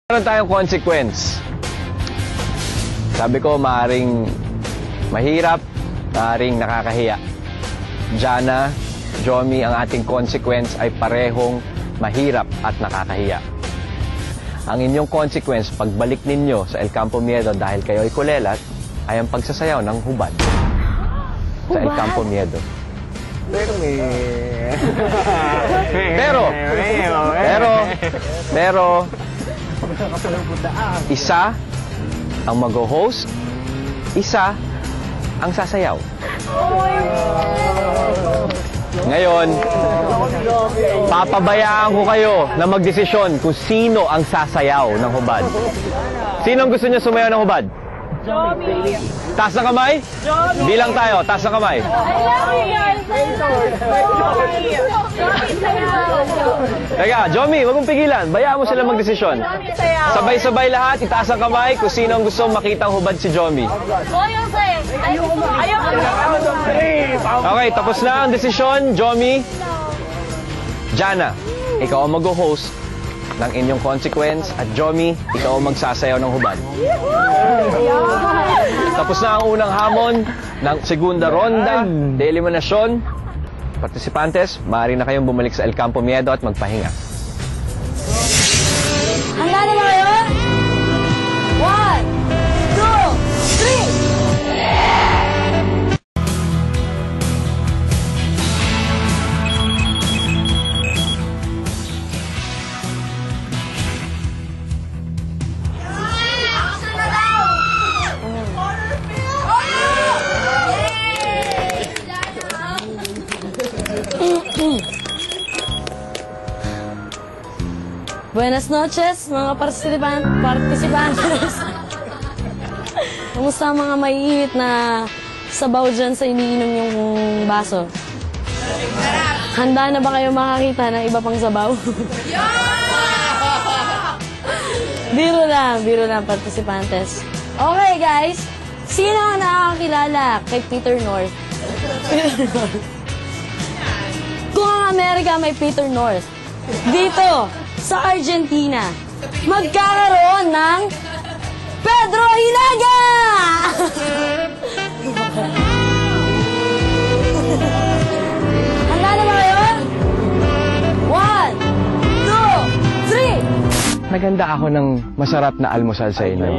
Meron tayong consequence. Sabi ko, maaaring mahirap, maaaring nakakahiya. Jana, Jomi, ang ating consequence ay parehong mahirap at nakakahiya. Ang inyong consequence, pagbalik ninyo sa El Campo Miedo dahil kayo ay kulelat, ay ang pagsasayaw ng hubad. Sa El Campo Miedo. Pero, isa ang mag-host, isa ang sasayaw. Ngayon, papabayaan ko kayo na magdesisyon kung sino ang sasayaw ng hubad. Sino ang gusto niya sumayaw ng hubad? Jomi! Taas na kamay? Jomi! Bilang tayo, taas na kamay. I love you guys! Teka, Jomi, wag mong pigilan. Bayaan mo sila magdesisyon. Sabay-sabay lahat, itaas ang kamay kung sino ang gusto makitang hubad si Jomi. Okay, tapos na ang desisyon, Jomi. Jana, ikaw ang mag-host ng inyong consequence at Jomi, ikaw ang magsasayaw ng hubad. Tapos na ang unang hamon ng segunda ronda de eliminasyon. Participantes, maaari na kayong bumalik sa El Campo Miedo at magpahinga. Handa na ba kayo? 1, 2, 3! Buenas noches, mga participantes. Kamusta mga maiinit na sabaw dyan sa iniinom yung baso? Handa na ba kayo makakita ng iba pang sabaw? Biro lang, participantes. Okay, guys. Sino ang nakakilala kay Peter North? Kung ang Amerika may Peter North, dito, sa Argentina, magkakaroon ng Pedro Hilaga! Handa na ba kayo? 1, 2, 3! Naganda ako ng masarap na almusal sa inyo.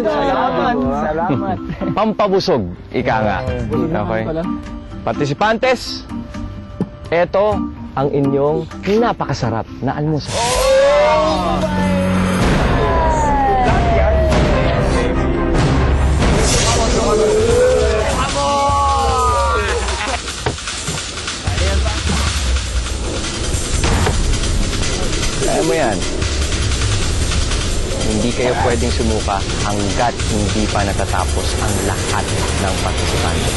Salamat. Pampabusog, ika nga. Okay. Participantes, eto ang inyong napakasarap na almusal. Kaya mo yan. Hindi kayo pwedeng sumuka hanggat hindi pa natatapos ang lahat ng partisipante.